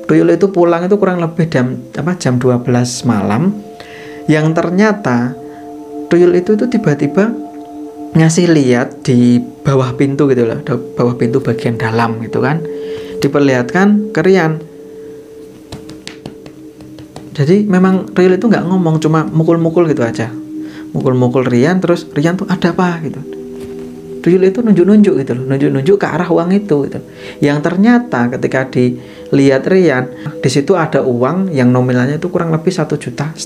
Tuyul itu pulang itu kurang lebih jam 12 malam, yang ternyata Tuyul itu tiba-tiba ngasih lihat di bawah pintu gitu loh, bawah pintu bagian dalam gitu kan, diperlihatkan ke Rian. Jadi memang Tuyul itu nggak ngomong, cuma mukul-mukul gitu aja, mukul-mukul Rian, terus Rian tuh ada apa gitu. Tuyul itu nunjuk-nunjuk gitu loh, nunjuk-nunjuk ke arah uang itu gitu. Yang ternyata ketika dilihat Rian, di situ ada uang yang nominalnya itu kurang lebih 1,5 juta.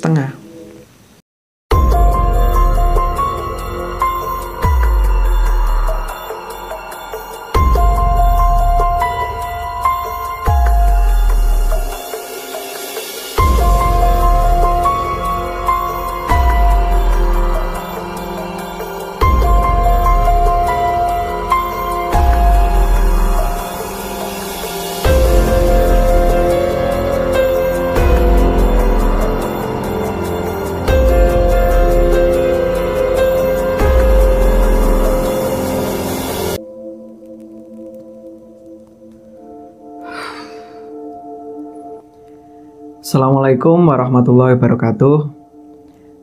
Assalamualaikum warahmatullahi wabarakatuh.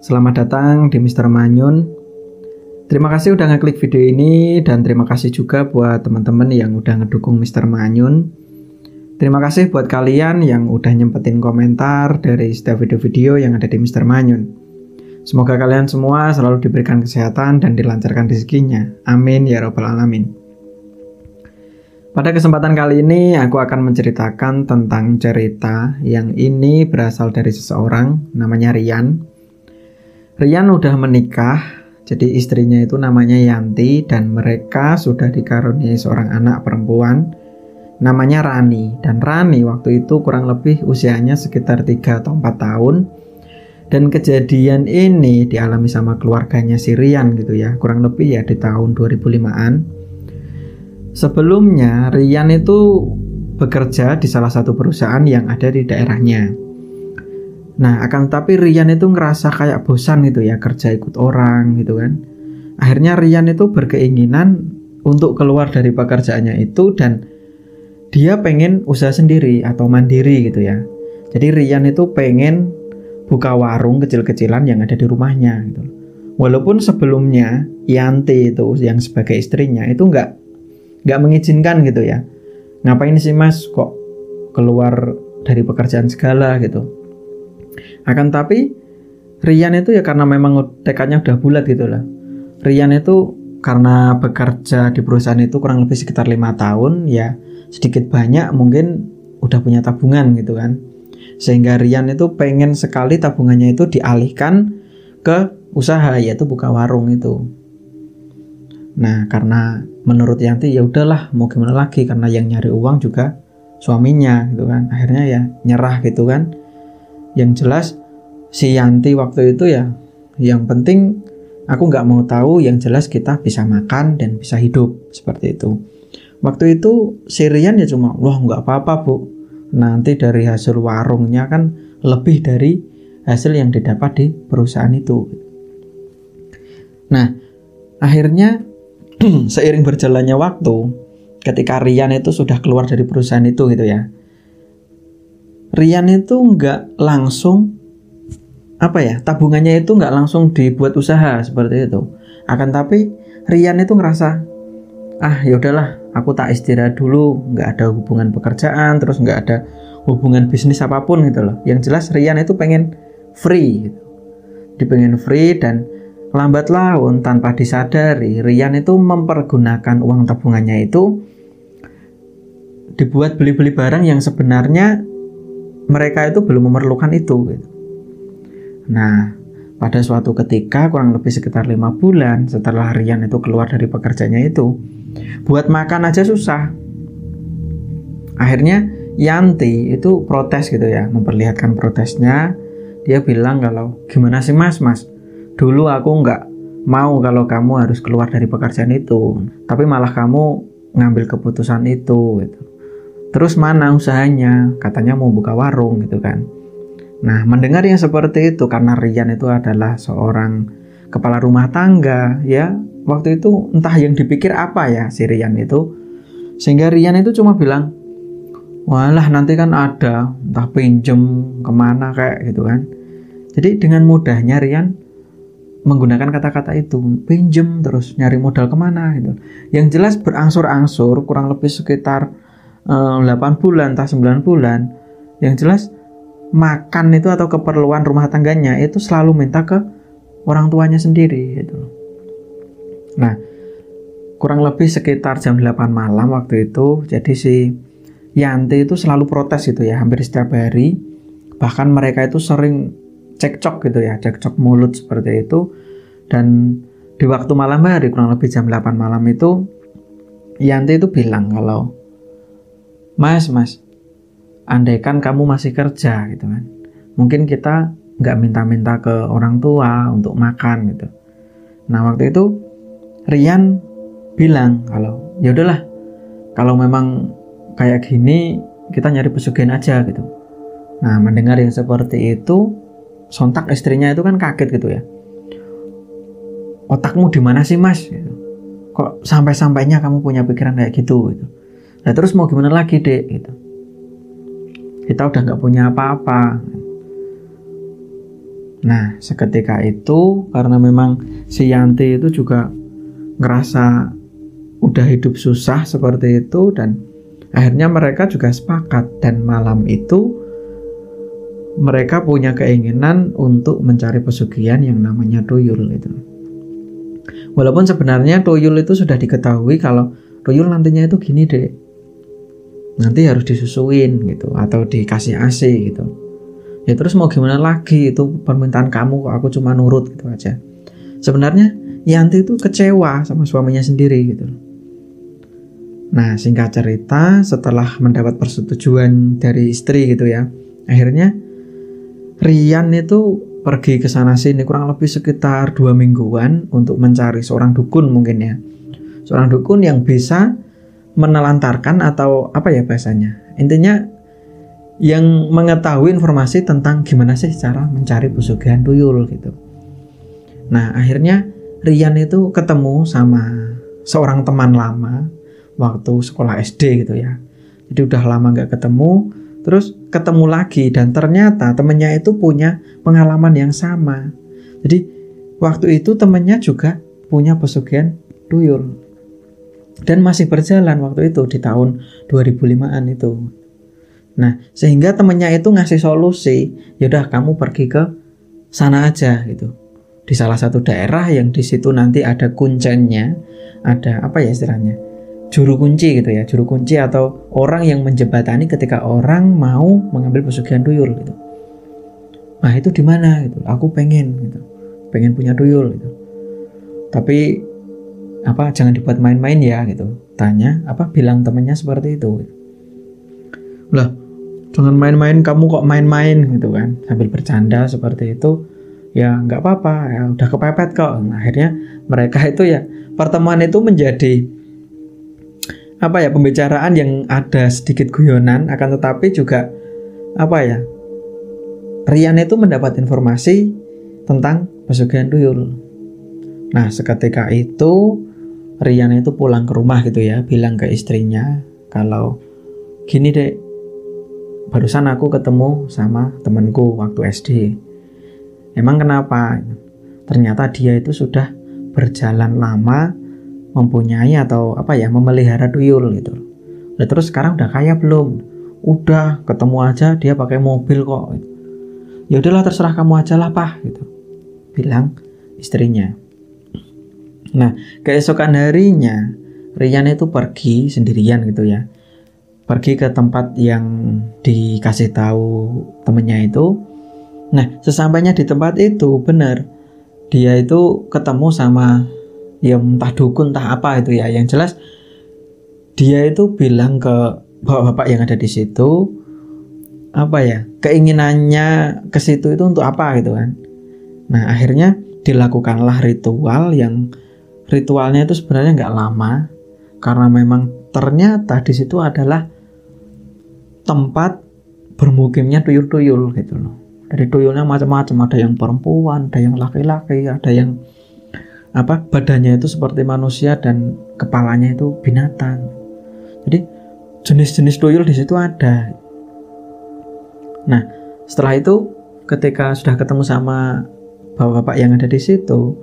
Selamat datang di Mr. Manyun. Terima kasih udah ngeklik video ini, dan terima kasih juga buat teman-teman yang udah ngedukung Mr. Manyun. Terima kasih buat kalian yang udah nyempetin komentar dari setiap video-video yang ada di Mr. Manyun. Semoga kalian semua selalu diberikan kesehatan dan dilancarkan rezekinya. Amin ya rabbal alamin. Pada kesempatan kali ini aku akan menceritakan tentang cerita yang ini berasal dari seseorang namanya Rian. Rian udah menikah, jadi istrinya itu namanya Yanti, dan mereka sudah dikaruniai seorang anak perempuan namanya Rani. Dan Rani waktu itu kurang lebih usianya sekitar 3 atau 4 tahun. Dan kejadian ini dialami sama keluarganya si Rian gitu ya, kurang lebih ya di tahun 2005-an. Sebelumnya Rian itu bekerja di salah satu perusahaan yang ada di daerahnya. Nah, akan tapi Rian itu ngerasa kayak bosan gitu ya, kerja ikut orang gitu kan. Akhirnya Rian itu berkeinginan untuk keluar dari pekerjaannya itu, dan dia pengen usaha sendiri atau mandiri gitu ya. Jadi Rian itu pengen buka warung kecil-kecilan yang ada di rumahnya gitu. Walaupun sebelumnya Yanti itu yang sebagai istrinya itu nggak mengizinkan gitu ya. Ngapain sih mas kok keluar dari pekerjaan segala gitu. Akan tapi Rian itu ya karena memang tekadnya udah bulat gitu lah. Rian itu karena bekerja di perusahaan itu kurang lebih sekitar 5 tahun ya, sedikit banyak mungkin udah punya tabungan gitu kan. Sehingga Rian itu pengen sekali tabungannya itu dialihkan ke usaha, yaitu buka warung itu. Nah, karena menurut Yanti ya udahlah, mau gimana lagi, karena yang nyari uang juga suaminya gitu kan. Akhirnya ya nyerah gitu kan. Yang jelas si Yanti waktu itu ya, yang penting aku nggak mau tahu, yang jelas kita bisa makan dan bisa hidup, seperti itu. Waktu itu si Rian ya cuma, wah nggak apa-apa bu, nanti dari hasil warungnya kan lebih dari hasil yang didapat di perusahaan itu. Nah, akhirnya seiring berjalannya waktu, ketika Rian itu sudah keluar dari perusahaan itu gitu ya, Rian itu nggak langsung tabungannya itu nggak langsung dibuat usaha seperti itu. Akan tapi Rian itu ngerasa, ya udahlah, aku tak istirahat dulu, nggak ada hubungan pekerjaan, terus nggak ada hubungan bisnis apapun gitu loh. Yang jelas Rian itu pengen free gitu. Dia pengen free, dan lambat laun tanpa disadari Rian itu mempergunakan uang tabungannya itu dibuat beli-beli barang yang sebenarnya mereka itu belum memerlukan itu gitu. Nah, pada suatu ketika kurang lebih sekitar 5 bulan setelah Rian itu keluar dari pekerjaannya itu, buat makan aja susah. Akhirnya Yanti itu protes gitu ya, memperlihatkan protesnya. Dia bilang kalau, gimana sih mas, dulu aku nggak mau kalau kamu harus keluar dari pekerjaan itu, tapi malah kamu ngambil keputusan itu gitu. Terus mana usahanya? Katanya mau buka warung gitu kan. Nah, mendengar yang seperti itu, karena Rian itu adalah seorang kepala rumah tangga ya, waktu itu entah yang dipikir apa ya si Rian itu, sehingga Rian itu cuma bilang, walah nanti kan ada entah pinjem kemana kayak gitu kan. Jadi dengan mudahnya Rian menggunakan kata-kata itu, pinjem terus nyari modal kemana gitu. Yang jelas berangsur-angsur kurang lebih sekitar 8 bulan entah 9 bulan. Yang jelas makan itu atau keperluan rumah tangganya itu selalu minta ke orang tuanya sendiri gitu. Nah, kurang lebih sekitar jam 8 malam waktu itu, jadi si Yanti itu selalu protes gitu ya, hampir setiap hari. Bahkan mereka itu sering cekcok gitu ya, cekcok mulut seperti itu. Dan di waktu malam hari kurang lebih jam 8 malam itu Yanti itu bilang kalau Mas, andaikan kamu masih kerja gitu kan, mungkin kita nggak minta-minta ke orang tua untuk makan gitu. Nah waktu itu Rian bilang kalau ya udahlah, kalau memang kayak gini kita nyari pesugihan aja gitu. Nah mendengar yang seperti itu, sontak istrinya itu kan kaget gitu ya. Otakmu di mana sih Mas? Gitu. Kok sampai-sampainya kamu punya pikiran kayak gitu? Gitu. Nah terus mau gimana lagi Dek? Gitu. Kita udah nggak punya apa-apa. Nah seketika itu karena memang si Yanti itu juga ngerasa udah hidup susah seperti itu, dan akhirnya mereka juga sepakat, dan malam itu mereka punya keinginan untuk mencari pesugihan yang namanya tuyul itu. Walaupun sebenarnya tuyul itu sudah diketahui kalau tuyul nantinya itu gini Dek, nanti harus disusuin gitu atau dikasih ASI gitu. Ya terus mau gimana lagi, itu permintaan kamu kok aku cuma nurut gitu aja. Sebenarnya Yanti itu kecewa sama suaminya sendiri gitu. Nah singkat cerita, setelah mendapat persetujuan dari istri gitu ya, akhirnya Rian itu pergi ke sana sini kurang lebih sekitar 2 mingguan untuk mencari seorang dukun mungkin ya. Seorang dukun yang bisa menelantarkan atau apa ya bahasanya, intinya yang mengetahui informasi tentang gimana sih cara mencari pesugihan tuyul gitu. Nah akhirnya Rian itu ketemu sama seorang teman lama waktu sekolah SD gitu ya. Jadi udah lama gak ketemu, terus ketemu lagi, dan ternyata temennya itu punya pengalaman yang sama. Jadi waktu itu temennya juga punya pesugihan tuyul, dan masih berjalan waktu itu di tahun 2005-an itu. Nah sehingga temennya itu ngasih solusi, yaudah kamu pergi ke sana aja gitu, di salah satu daerah yang di situ nanti ada kuncennya, ada apa ya istilahnya, juru kunci gitu ya, juru kunci atau orang yang menjembatani ketika orang mau mengambil pesugihan tuyul gitu. Nah itu di mana gitu, aku pengen punya tuyul gitu. Tapi apa jangan dibuat main-main ya gitu, tanya apa, bilang temennya seperti itu. Lah jangan main-main, kamu kok main-main gitu kan, sambil bercanda seperti itu. Ya nggak apa-apa, ya udah kepepet kok. Nah, akhirnya mereka itu ya, pertemuan itu menjadi apa ya, pembicaraan yang ada sedikit guyonan, akan tetapi juga apa ya, Rian itu mendapat informasi tentang pesugihan tuyul. Nah seketika itu Rian itu pulang ke rumah gitu ya, bilang ke istrinya kalau gini Dek, barusan aku ketemu sama temanku waktu SD. Emang kenapa? Ternyata dia itu sudah berjalan lama mempunyai atau apa ya, memelihara tuyul gitu. Nah, terus sekarang udah kaya belum? Udah, ketemu aja dia pakai mobil kok. Ya udahlah terserah kamu aja lah Pak gitu, bilang istrinya. Nah keesokan harinya Rian itu pergi sendirian gitu ya, pergi ke tempat yang dikasih tahu temennya itu. Nah sesampainya di tempat itu, benar dia itu ketemu sama ya entah dukun entah apa itu ya. Yang jelas dia itu bilang ke bapak-bapak yang ada di situ, apa ya, keinginannya ke situ itu untuk apa gitu kan. Nah akhirnya dilakukanlah ritual, yang ritualnya itu sebenarnya nggak lama, karena memang ternyata di situ adalah tempat bermukimnya tuyul-tuyul gitu loh. Dari tuyulnya macam-macam, ada yang perempuan, ada yang laki-laki, ada yang apa, badannya itu seperti manusia dan kepalanya itu binatang. Jadi jenis-jenis tuyul di situ ada. Nah, setelah itu ketika sudah ketemu sama bapak-bapak yang ada di situ,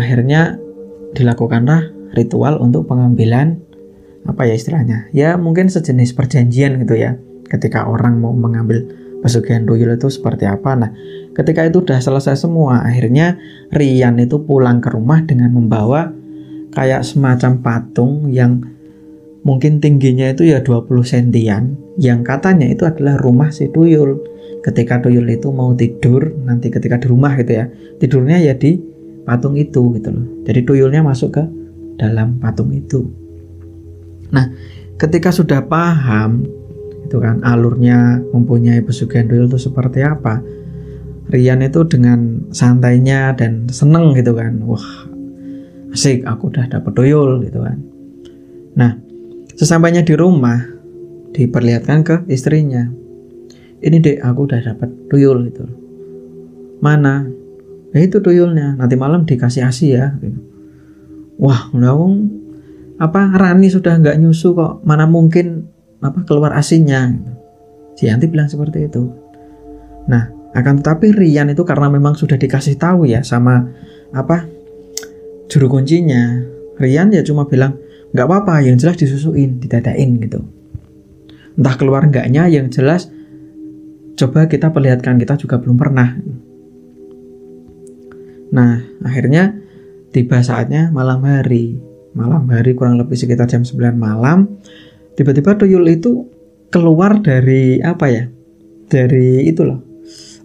akhirnya dilakukanlah ritual untuk pengambilan, apa ya istilahnya, ya mungkin sejenis perjanjian gitu ya, ketika orang mau mengambil pesugihan tuyul itu seperti apa. Nah, ketika itu udah selesai semua, akhirnya Rian itu pulang ke rumah dengan membawa kayak semacam patung yang mungkin tingginya itu ya 20 sentian, yang katanya itu adalah rumah si tuyul. Ketika tuyul itu mau tidur, nanti ketika di rumah gitu ya, tidurnya ya di patung itu gitu loh. Jadi tuyulnya masuk ke dalam patung itu. Nah, ketika sudah paham itu kan alurnya mempunyai pesugihan tuyul itu seperti apa, Rian itu dengan santainya dan seneng gitu kan, wah asik, aku udah dapet tuyul gitu kan. Nah, sesampainya di rumah diperlihatkan ke istrinya, ini dek, aku udah dapat tuyul gitu. Mana? Ya itu tuyulnya, nanti malam dikasih ASI ya gitu. Wah, Rani sudah nggak nyusu kok, mana mungkin keluar ASInya gitu. Si Yanti bilang seperti itu. Nah, akan tetapi Rian itu karena memang sudah dikasih tahu ya sama juru kuncinya, Rian ya cuma bilang nggak apa-apa, yang jelas disusuin, didadain gitu. Entah keluar enggaknya, yang jelas coba kita perlihatkan, kita juga belum pernah. Nah, akhirnya tiba saatnya malam hari kurang lebih sekitar jam 9 malam, tiba-tiba tuyul itu keluar dari dari itu loh,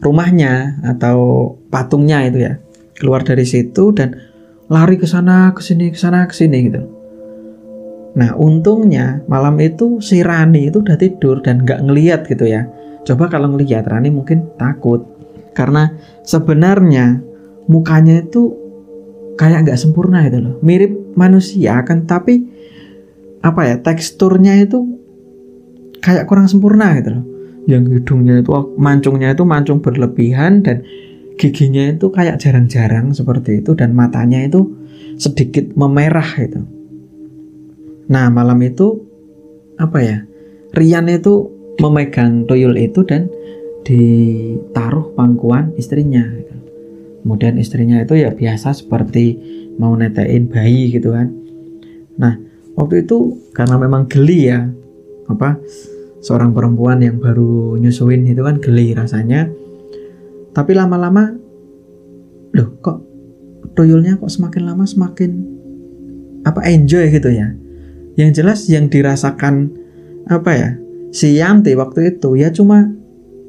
rumahnya atau patungnya itu ya, keluar dari situ dan lari ke sana ke sini gitu. Nah, untungnya malam itu si Rani itu udah tidur dan nggak ngelihat gitu ya. Coba kalau ngelihat, Rani mungkin takut karena sebenarnya mukanya itu kayak nggak sempurna gitu loh, mirip manusia kan, tapi teksturnya itu kayak kurang sempurna gitu loh. Yang hidungnya itu mancungnya itu mancung berlebihan dan giginya itu kayak jarang-jarang seperti itu, dan matanya itu sedikit memerah gitu. Nah, malam itu Rian itu memegang tuyul itu dan ditaruh pangkuan istrinya gitu. Kemudian istrinya itu ya biasa seperti mau netein bayi gitu kan. Nah, waktu itu karena memang geli ya, seorang perempuan yang baru nyusuin itu kan geli rasanya. Tapi lama-lama loh, kok tuyulnya kok semakin lama semakin enjoy gitu ya. Yang jelas yang dirasakan si Yanti waktu itu ya cuma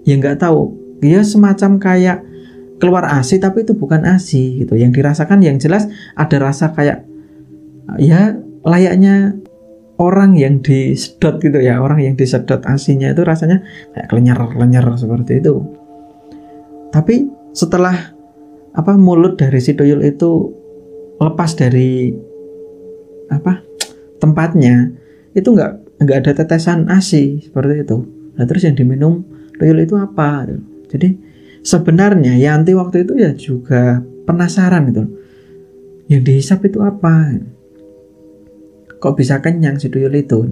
ya nggak tahu, dia semacam kayak keluar ASI tapi itu bukan ASI gitu. Yang dirasakan yang jelas ada rasa kayak ya layaknya orang yang disedot gitu ya, orang yang disedot ASInya itu rasanya kayak lenyer seperti itu. Tapi setelah mulut dari si tuyul itu lepas dari tempatnya, itu nggak ada tetesan ASI seperti itu. Nah, terus yang diminum tuyul itu apa? Jadi sebenarnya Yanti waktu itu ya juga penasaran gitu, yang dihisap itu apa? Kok bisa kenyang si tuyul itu?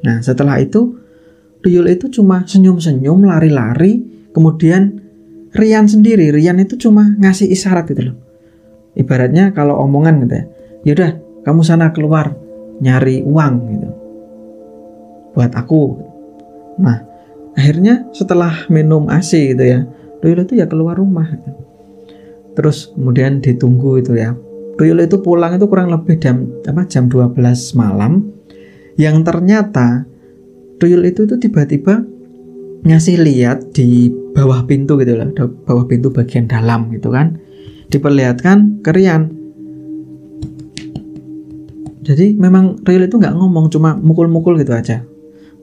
Nah, setelah itu tuyul itu cuma senyum-senyum, lari-lari. Kemudian Rian itu cuma ngasih isyarat gitu loh. Ibaratnya kalau omongan gitu ya, yaudah kamu sana keluar nyari uang gitu buat aku. Nah, akhirnya setelah minum ASI gitu ya, tuyul itu ya keluar rumah gitu. Terus kemudian ditunggu itu ya, tuyul itu pulang itu kurang lebih jam 12 malam. Yang ternyata tuyul itu tiba-tiba ngasih lihat di bawah pintu gitu loh, bawah pintu bagian dalam gitu kan, diperlihatkan ke Rian. Jadi memang tuyul itu nggak ngomong, cuma mukul-mukul gitu aja,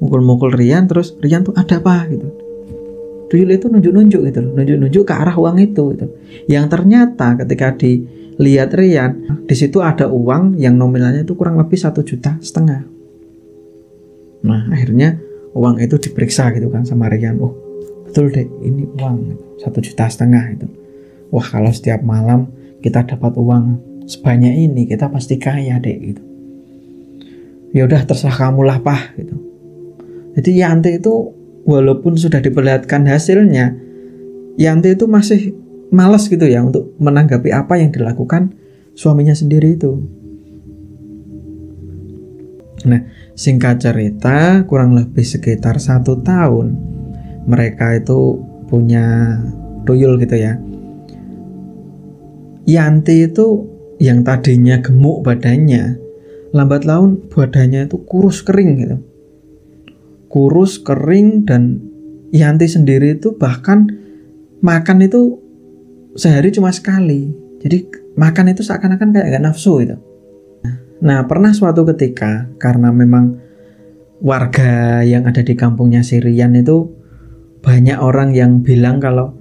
mukul-mukul Rian. Terus Rian tuh ada apa gitu, tuyul itu nunjuk-nunjuk gitu loh, nunjuk-nunjuk ke arah uang itu gitu. Yang ternyata ketika dilihat Rian, di situ ada uang yang nominalnya itu kurang lebih 1,5 juta. Nah, akhirnya uang itu diperiksa gitu kan sama Rian. Oh, betul deh, ini uang 1,5 juta itu. Wah, kalau setiap malam kita dapat uang sebanyak ini, kita pasti kaya deh gitu. Ya udah, terserah kamu lah, Pak gitu. Jadi Yanti itu walaupun sudah diperlihatkan hasilnya, Yanti itu masih malas gitu ya untuk menanggapi apa yang dilakukan suaminya sendiri itu. Nah, singkat cerita, kurang lebih sekitar 1 tahun mereka itu punya tuyul gitu ya. Yanti itu yang tadinya gemuk badannya, lambat laun badannya itu kurus kering gitu. Kurus kering, dan Yanti sendiri itu bahkan makan itu sehari cuma sekali. Jadi makan itu seakan-akan kayak gak nafsu gitu. Nah, pernah suatu ketika karena memang warga yang ada di kampungnya si Rian itu banyak orang yang bilang kalau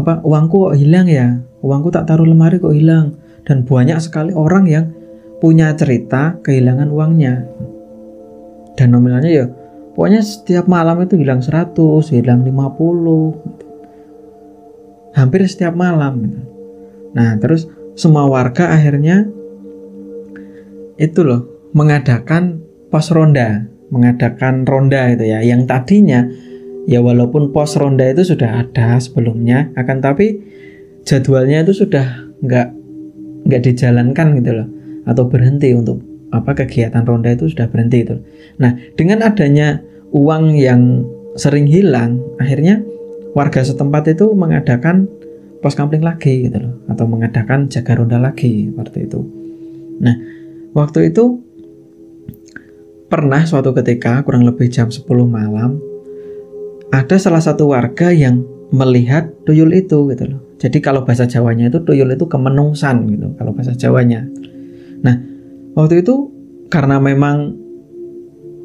uangku kok hilang ya, uangku tak taruh lemari kok hilang. Dan banyak sekali orang yang punya cerita kehilangan uangnya. Dan nominalnya ya pokoknya setiap malam itu hilang 100, hilang 50, hampir setiap malam gitu. Nah, terus semua warga akhirnya itu loh mengadakan pos ronda, mengadakan ronda itu ya. Yang tadinya ya walaupun pos ronda itu sudah ada sebelumnya, akan tapi jadwalnya itu sudah nggak dijalankan gitu loh, atau berhenti untuk kegiatan ronda itu sudah berhenti gitu. Nah, dengan adanya uang yang sering hilang, akhirnya warga setempat itu mengadakan pos kampling lagi gitu loh, atau mengadakan jaga ronda lagi seperti itu. Nah, waktu itu pernah suatu ketika kurang lebih jam 10 malam ada salah satu warga yang melihat tuyul itu gitu loh. Jadi kalau bahasa Jawanya itu tuyul itu kemenungsan gitu kalau bahasa Jawanya. Nah, waktu itu karena memang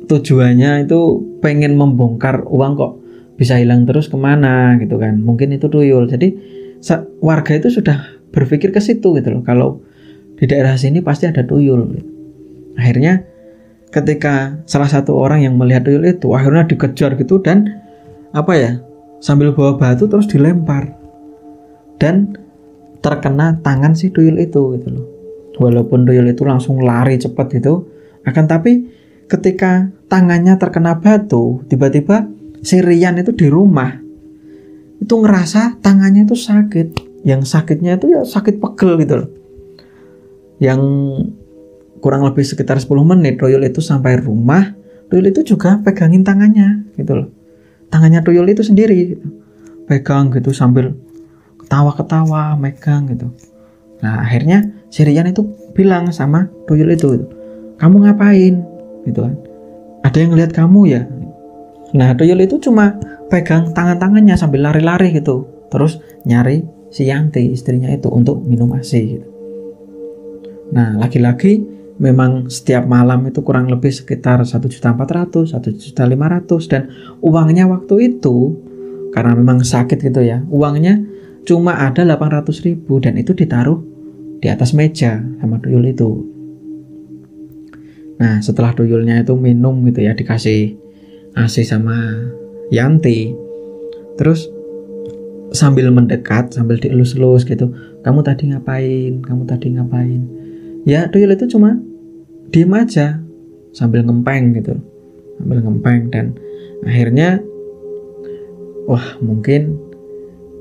tujuannya itu pengen membongkar uang kok bisa hilang terus kemana gitu kan, mungkin itu tuyul. Jadi warga itu sudah berpikir ke situ gitu loh, kalau di daerah sini pasti ada tuyul gitu. Akhirnya ketika salah satu orang yang melihat tuyul itu akhirnya dikejar gitu, dan sambil bawa batu terus dilempar, dan terkena tangan si tuyul itu gitu loh. Walaupun tuyul itu langsung lari cepat gitu, akan tapi ketika tangannya terkena batu, tiba-tiba si Rian itu di rumah itu ngerasa tangannya itu sakit. Yang sakitnya itu ya sakit pegel gitu loh. Yang kurang lebih sekitar 10 menit tuyul itu sampai rumah, tuyul itu juga pegangin tangannya gitu loh. Tangannya tuyul itu sendiri gitu. Pegang gitu sambil ketawa-ketawa, megang gitu. Nah, akhirnya si Rian itu bilang sama tuyul itu, "Kamu ngapain?" gitu kan. "Ada yang ngeliat kamu ya?" Nah, tuyul itu cuma pegang tangan-tangannya sambil lari-lari gitu, terus nyari si Yanti istrinya itu untuk minum ASI gitu. Nah, lagi-lagi memang setiap malam itu kurang lebih sekitar 1.400.000, 1.500.000, dan uangnya waktu itu karena memang sakit gitu ya, uangnya cuma ada 800.000, dan itu ditaruh di atas meja sama tuyul itu. Nah, setelah tuyulnya itu minum gitu ya, dikasih ASI sama Yanti, terus sambil mendekat, sambil dielus-elus gitu, "Kamu tadi ngapain? Kamu tadi ngapain?" Ya, tuyul itu cuma diem aja sambil ngempeng gitu, sambil ngempeng. Dan akhirnya mungkin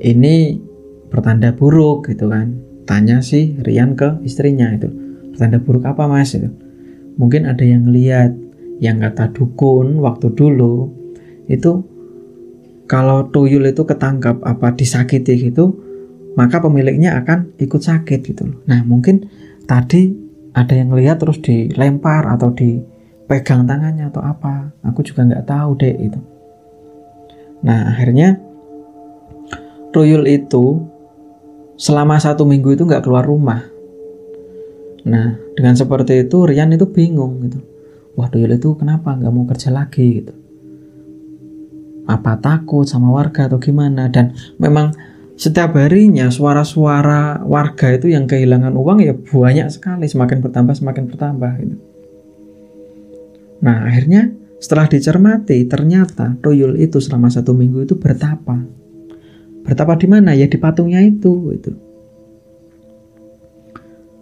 ini pertanda buruk gitu kan, tanya si Rian ke istrinya itu, "Pertanda buruk apa mas?" itu. Mungkin ada yang lihat, yang kata dukun waktu dulu itu kalau tuyul itu ketangkap disakiti gitu, maka pemiliknya akan ikut sakit gitu loh. Nah, mungkin tadi ada yang lihat terus dilempar atau dipegang tangannya atau apa, aku juga nggak tahu deh itu. Nah, akhirnya tuyul itu selama 1 minggu itu nggak keluar rumah. Nah, dengan seperti itu Rian itu bingung gitu. Wah, tuyul itu kenapa nggak mau kerja lagi gitu? Apa takut sama warga atau gimana? Dan memang setiap harinya suara-suara warga itu yang kehilangan uang ya banyak sekali, semakin bertambah gitu. Nah, akhirnya setelah dicermati, ternyata tuyul itu selama 1 minggu itu bertapa. Bertapa di mana? Ya di patungnya itu gitu.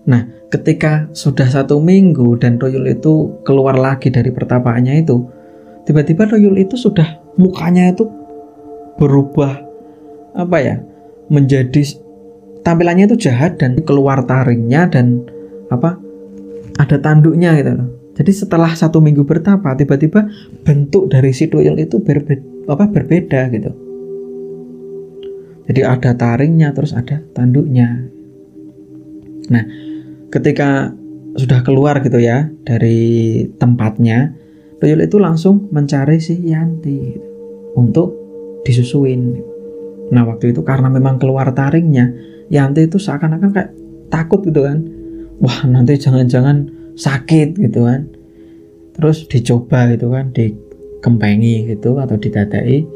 Nah, ketika sudah 1 minggu dan tuyul itu keluar lagi dari pertapaannya itu, tiba-tiba tuyul itu sudah mukanya itu berubah menjadi tampilannya itu jahat dan keluar taringnya dan ada tanduknya gitu loh. Jadi setelah 1 minggu bertapa, tiba-tiba bentuk dari si tuyul itu berbeda gitu. Jadi ada taringnya, terus ada tanduknya. Nah, ketika sudah keluar gitu ya dari tempatnya, tuyul itu langsung mencari si Yanti gitu, untuk disusuin. Nah, waktu itu karena memang keluar taringnya, Yanti itu seakan-akan kayak takut gitu kan. Wah, nanti jangan-jangan sakit gitu kan. Terus dicoba gitu kan, dikempengi gitu atau didadai,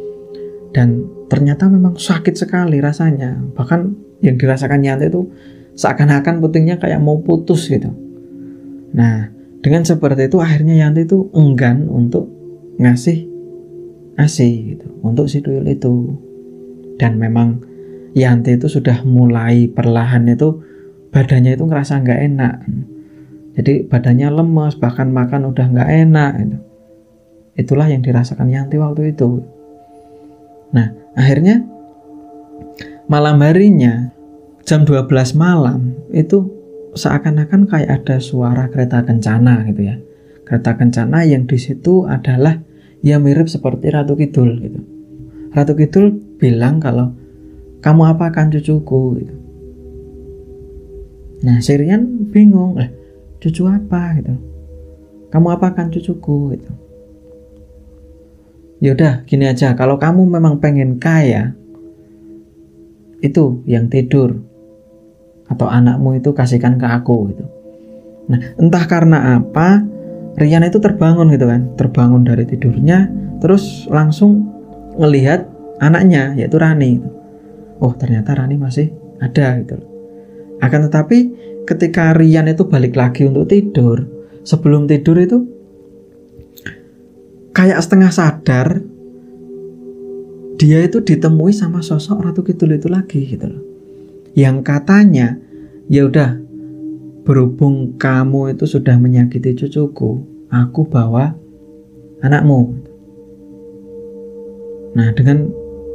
dan ternyata memang sakit sekali rasanya. Bahkan yang dirasakan Yanti itu seakan-akan putingnya kayak mau putus gitu. Nah, dengan seperti itu akhirnya Yanti itu enggan untuk ngasih ASI gitu untuk si tuyul itu. Dan memang Yanti itu sudah mulai perlahan itu badannya itu ngerasa nggak enak. Jadi badannya lemes, bahkan makan udah nggak enak gitu. Itulah yang dirasakan Yanti waktu itu. Nah, akhirnya malam harinya jam 12 malam itu seakan-akan kayak ada suara kereta kencana gitu ya. Kereta kencana yang di situ adalah ya mirip seperti Ratu Kidul gitu. Ratu Kidul bilang kalau kamu apakan cucuku gitu. Nah, si Rian bingung, cucu apa gitu. Kamu apakan cucuku gitu. Yaudah gini aja, kalau kamu memang pengen kaya, itu yang tidur atau anakmu itu kasihkan ke aku gitu. Nah, entah karena apa Rian itu terbangun gitu kan, terbangun dari tidurnya, terus langsung ngelihat anaknya yaitu Rani gitu. Oh, ternyata Rani masih ada gitu. Akan tetapi ketika Rian itu balik lagi untuk tidur, sebelum tidur itu kayak setengah sadar, dia itu ditemui sama sosok Ratu Kidul itu lagi gitu loh. Yang katanya, ya udah, berhubung kamu itu sudah menyakiti cucuku, aku bawa anakmu. Nah, dengan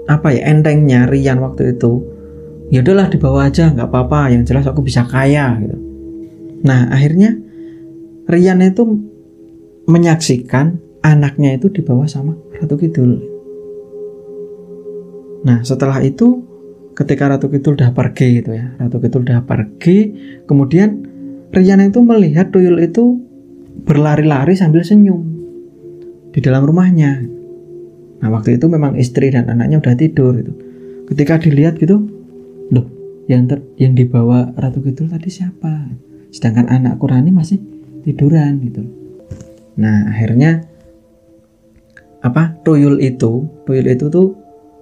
entengnya Rian waktu itu, ya udahlah dibawa aja, nggak apa-apa, yang jelas aku bisa kaya gitu. Nah, akhirnya Rian itu menyaksikan anaknya itu dibawa sama Ratu Kidul. Nah, setelah itu ketika Ratu Kidul udah pergi gitu ya, kemudian Rian itu melihat tuyul itu berlari-lari sambil senyum di dalam rumahnya. Nah, waktu itu memang istri dan anaknya udah tidur gitu. Ketika dilihat gitu, loh, yang dibawa Ratu Kidul tadi siapa? Sedangkan anakku Rani masih tiduran gitu. Nah, akhirnya tuyul itu tuh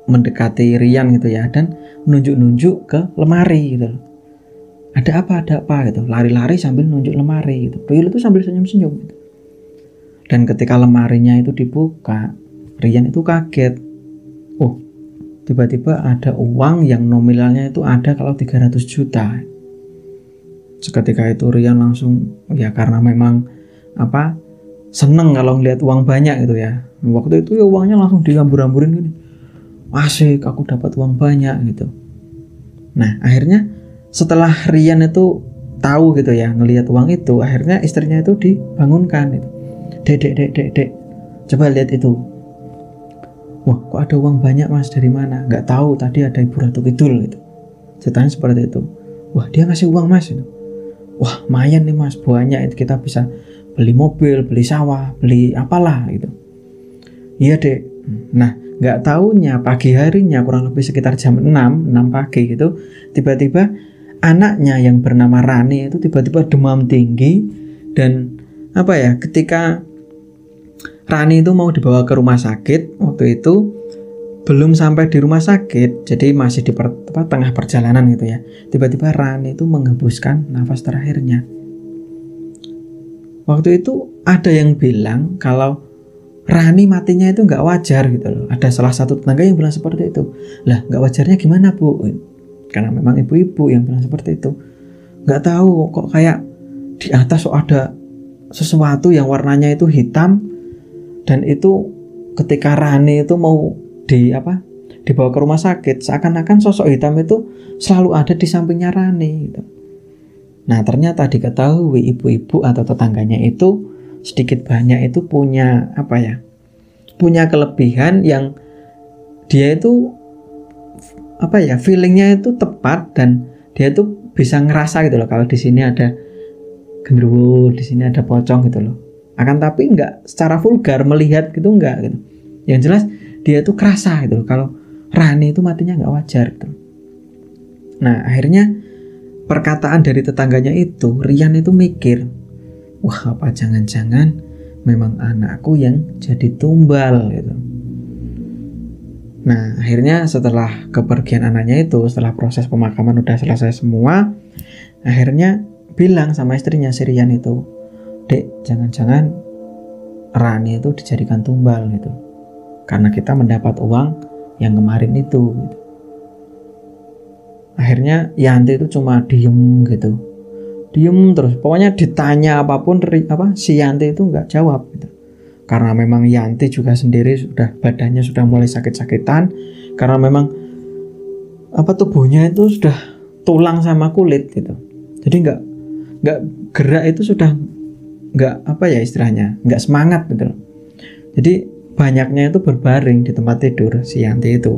mendekati Rian gitu ya, dan menunjuk-nunjuk ke lemari gitu. Ada apa gitu. Lari-lari sambil nunjuk lemari gitu. Tuyul itu sambil senyum-senyum gitu. Dan ketika lemarinya itu dibuka, Rian itu kaget. Oh, tiba-tiba ada uang yang nominalnya itu ada kalau 300 juta. Seketika itu Rian langsung, ya karena memang seneng kalau ngeliat uang banyak gitu ya. Waktu itu ya uangnya langsung digambur-gamburin gini. Asik, aku dapat uang banyak gitu. Nah, akhirnya setelah Rian itu tahu gitu ya, ngelihat uang itu, akhirnya istrinya itu dibangunkan gitu. Dek, coba lihat itu. Wah, kok ada uang banyak mas, dari mana? Nggak tahu, tadi ada Ibu Ratu Kidul gitu. Ceritanya seperti itu. Wah, dia ngasih uang mas gitu. Wah, lumayan nih mas, banyak itu, kita bisa beli mobil, beli sawah, beli apalah gitu. Iya dek. Nah, nggak taunya pagi harinya kurang lebih sekitar jam 6 pagi gitu, tiba-tiba anaknya yang bernama Rani itu tiba-tiba demam tinggi. Dan ketika Rani itu mau dibawa ke rumah sakit, waktu itu belum sampai di rumah sakit, jadi masih di tengah perjalanan gitu ya, tiba-tiba Rani itu menghembuskan nafas terakhirnya. Waktu itu ada yang bilang kalau Rani matinya itu nggak wajar gitu loh. Ada salah satu tetangga yang bilang seperti itu. Lah, nggak wajarnya gimana bu? Karena memang ibu-ibu yang bilang seperti itu. Nggak tahu kok kayak di atas ada sesuatu yang warnanya itu hitam, dan itu ketika Rani itu mau dibawa ke rumah sakit, seakan-akan sosok hitam itu selalu ada di sampingnya Rani gitu. Nah ternyata diketahui ibu-ibu atau tetangganya itu sedikit banyak itu punya punya kelebihan yang dia itu feelingnya itu tepat, dan dia itu bisa ngerasa gitu loh kalau di sini ada genderuwo, di sini ada pocong gitu loh. Akan tapi nggak secara vulgar melihat gitu, nggak gitu. Yang jelas dia itu kerasa gitu loh kalau Rani itu matinya nggak wajar gitu. Nah akhirnya perkataan dari tetangganya itu, Rian itu mikir, wah apa jangan-jangan memang anakku yang jadi tumbal gitu. Nah akhirnya setelah kepergian anaknya itu, setelah proses pemakaman udah selesai semua, akhirnya bilang sama istrinya si Rian itu, Dek, jangan-jangan Rani itu dijadikan tumbal gitu, karena kita mendapat uang yang kemarin itu gitu. Akhirnya Yanti itu cuma diem gitu, diem terus, pokoknya ditanya apapun si Yanti itu nggak jawab gitu. Karena memang Yanti juga sendiri sudah badannya sudah mulai sakit-sakitan, karena memang tubuhnya itu sudah tulang sama kulit gitu. Jadi nggak gerak itu sudah nggak istilahnya nggak semangat gitu. Jadi banyaknya itu berbaring di tempat tidur si Yanti itu.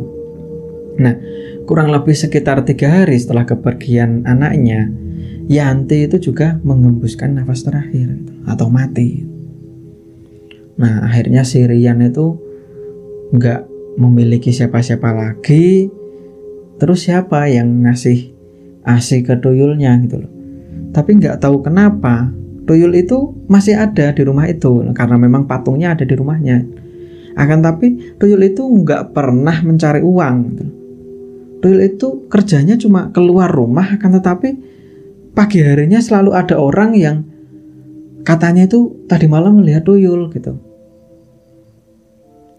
Nah kurang lebih sekitar 3 hari setelah kepergian anaknya, Yanti itu juga mengembuskan nafas terakhir gitu, atau mati. Nah akhirnya si Rian itu nggak memiliki siapa-siapa lagi. Terus siapa yang ngasih ASI ke tuyulnya gitu loh. Tapi nggak tahu kenapa tuyul itu masih ada di rumah itu, karena memang patungnya ada di rumahnya. Akan tapi tuyul itu nggak pernah mencari uang gitu. Tuyul itu kerjanya cuma keluar rumah, akan tetapi pagi harinya selalu ada orang yang katanya itu tadi malam melihat tuyul gitu.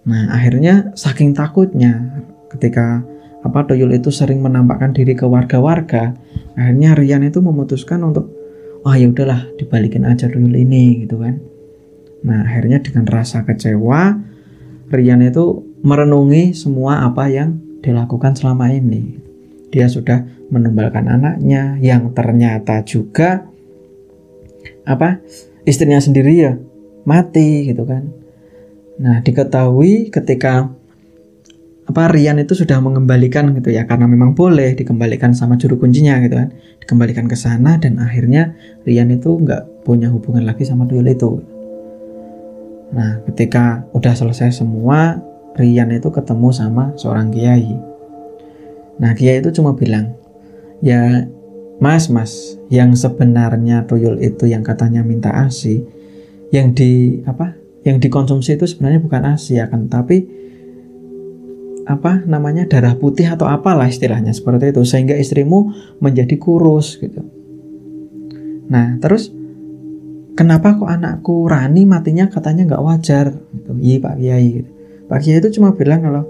Nah akhirnya saking takutnya ketika tuyul itu sering menampakkan diri ke warga-warga, akhirnya Rian itu memutuskan untuk ya udahlah dibalikin aja tuyul ini gitu kan. Nah akhirnya dengan rasa kecewa, Rian itu merenungi semua apa yang dilakukan selama ini. Dia sudah menumbalkan anaknya yang ternyata juga istrinya sendiri ya mati gitu kan. Nah diketahui ketika Rian itu sudah mengembalikan gitu ya, karena memang boleh dikembalikan sama juru kuncinya gitu kan, dikembalikan ke sana, dan akhirnya Rian itu nggak punya hubungan lagi sama tuyul itu. Nah ketika udah selesai semua, Rian itu ketemu sama seorang kiai. Nah kiai itu cuma bilang, ya mas, yang sebenarnya tuyul itu yang katanya minta ASI, yang dikonsumsi itu sebenarnya bukan ASI, akan tapi darah putih atau apalah istilahnya seperti itu, sehingga istrimu menjadi kurus gitu. Nah terus kenapa kok anakku Rani matinya katanya nggak wajar gitu. Iya Pak Kiai gitu. Pak Kiai itu cuma bilang kalau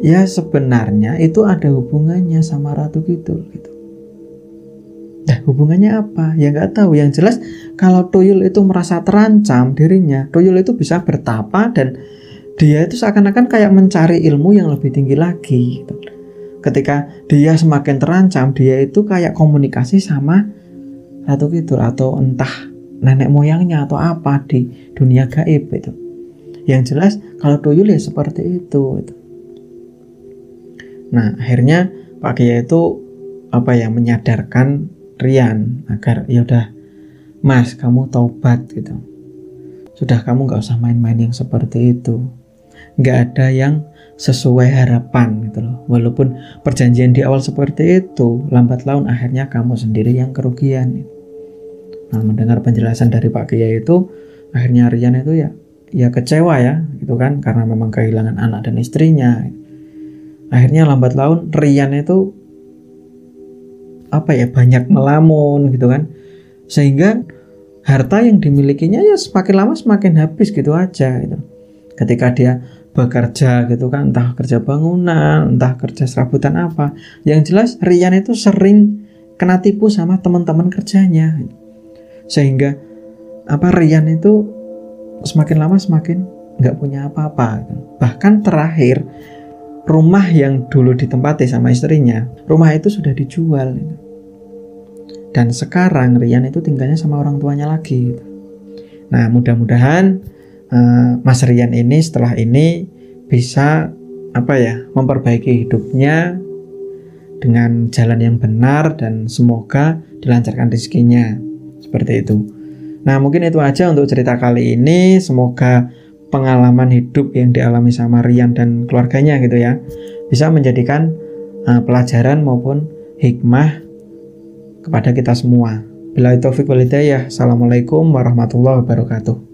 ya sebenarnya itu ada hubungannya sama Ratu Kidul gitu. Nah hubungannya apa? Ya nggak tahu. Yang jelas kalau tuyul itu merasa terancam dirinya, tuyul itu bisa bertapa, dan dia itu seakan-akan kayak mencari ilmu yang lebih tinggi lagi gitu. Ketika dia semakin terancam, dia itu kayak komunikasi sama Ratu Kidul atau entah nenek moyangnya atau apa di dunia gaib itu. Yang jelas kalau tuyul ya seperti itu gitu. Nah akhirnya Pak Kiai itu menyadarkan Rian agar ya udah mas, kamu taubat gitu. Sudah, kamu gak usah main-main yang seperti itu. Gak ada yang sesuai harapan gitu loh. Walaupun perjanjian di awal seperti itu, lambat laun akhirnya kamu sendiri yang kerugian. Nah mendengar penjelasan dari Pak Kiai itu, akhirnya Rian itu ya kecewa ya gitu kan, karena memang kehilangan anak dan istrinya. Akhirnya lambat laun Rian itu banyak melamun gitu kan, sehingga harta yang dimilikinya ya semakin lama semakin habis gitu aja gitu. Ketika dia bekerja gitu kan, entah kerja bangunan, entah kerja serabutan apa, yang jelas Rian itu sering kena tipu sama teman-teman kerjanya gitu. Sehingga Rian itu semakin lama semakin nggak punya apa-apa gitu. Bahkan terakhir rumah yang dulu ditempati sama istrinya, rumah itu sudah dijual gitu. Dan sekarang Rian itu tinggalnya sama orang tuanya lagi gitu. Nah, mudah-mudahan Mas Rian ini setelah ini bisa memperbaiki hidupnya dengan jalan yang benar dan semoga dilancarkan rezekinya. Seperti itu. Nah, mungkin itu aja untuk cerita kali ini. Semoga pengalaman hidup yang dialami sama Rian dan keluarganya gitu ya bisa menjadikan pelajaran maupun hikmah kepada kita semua. Billahi taufiq wal hidayah. Assalamualaikum warahmatullahi wabarakatuh.